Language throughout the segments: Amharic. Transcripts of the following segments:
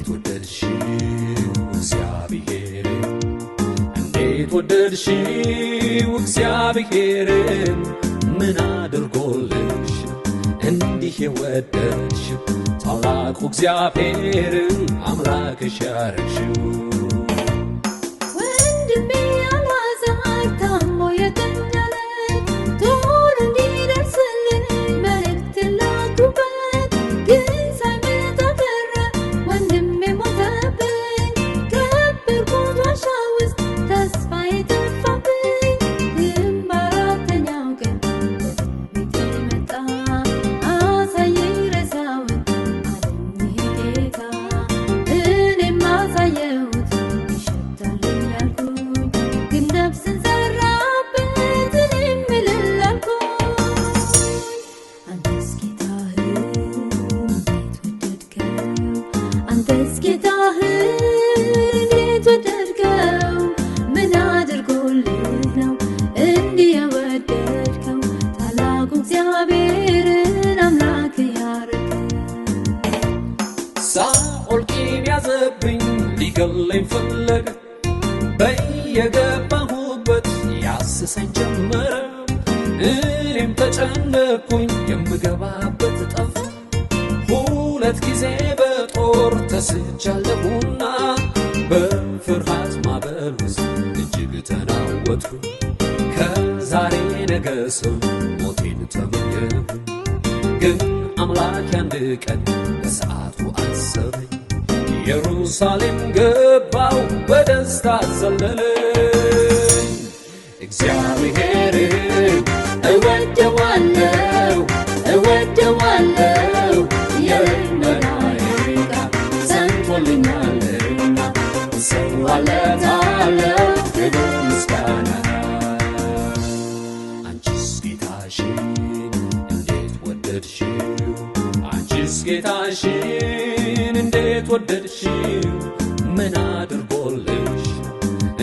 ወደድሽው እግዚአብሔርን እንዴት ወደድሽው እግዚአብሔርን ምን አድርጎልሽ እንዲህ የወደድሽው ታላቁ እግዚአብሔርን አምላክሽ ያረግሽው ሊገለኝ ፈለገ በየገባሁበት ያስሰኝ ጀመረ እኔም ተጨነቅኩኝ የምገባበት ጠፋ ሁለት ጊዜ በጦር ተስጃለሁና በፍርሃት ማዕበል ውስጥ እጅግ ተናወጥኩ ከዛሬ ነገ ስል ሞቴን ተመኘሁ ግን አምላክ አንድ ቀን በሰዓቱ አሰበኝ ኢየሩሳሌም ገባው በደስታ ዘለለኝ እግዚአብሔርን እወደዋለሁ የልመናዬ ቃል ሰምቶልኛልና እሰዋለታለሁ ክብር ምስጋና አንቺስ ጌታሽን እንዴት ወደድሽው አንቺስ ጌታሽን እንዴት ወደድሽው ምን አድርጎልሽ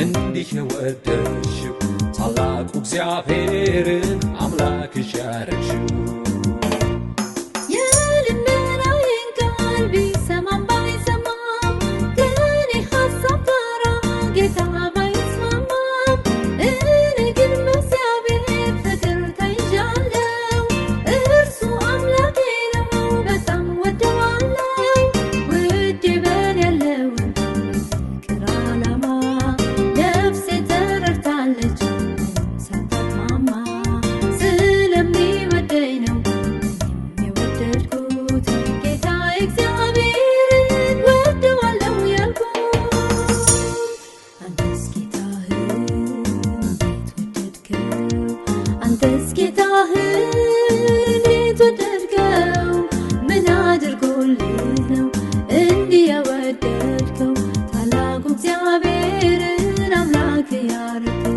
እንዲህ የወደድሽው ታላቁ እግዚአብሔርን አምላክሽ ያረግሽው የልመናዬን ቃል ቢሰማም ባይሰማም ከእኔ ሐሳብ ጋር ጌታ ባይስማማም እኔ ግን በእግዚአብሔር ፍቅር ተይዣለሁ እርሱ አምላኬ ነው በጣም ወደዋለሁ ውዴ በኔ ያለውን ፍቅር ዓላማ ነፍሴ ተረድታለች ሳታቅማማ ስለሚወደኝ ነው እኔም የወደድኩት ጌታ እግዚአብሔርን ወደዋለሁ ያልኩት አንተስ ጌታህን እንዴት ወደድከው አንተስ ጌታህን እንዴት ወደድከው ምን አድርጎልህ ነው እንዲህ የወደድከው ታላቁ እግዚአብሔርን አምላክ ያረግከው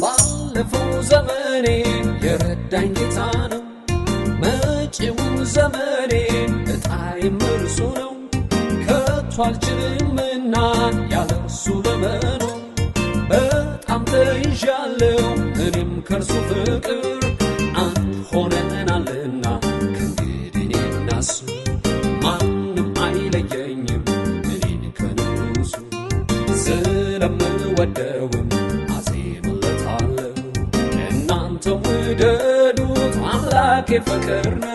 ባለፈው ዘመኔን የረዳኝ ጌታ ነው መጪው ዘመኔን ዕጣዬም እርሱ ነው ከቶ አልችልምና ያለ እርሱ ለመኖር በጣም ተይዣለሁ እኔም ከእርሱ ፍቅር አንድ ሆነናልና ከእንግዲህ እኔና እሱ ማንም አይለየኝም እኔን ከንጉሡ ስለምወደውም አዜምለታለሁ እናንተ ውደዱት አምላኬ ፍቅር ነው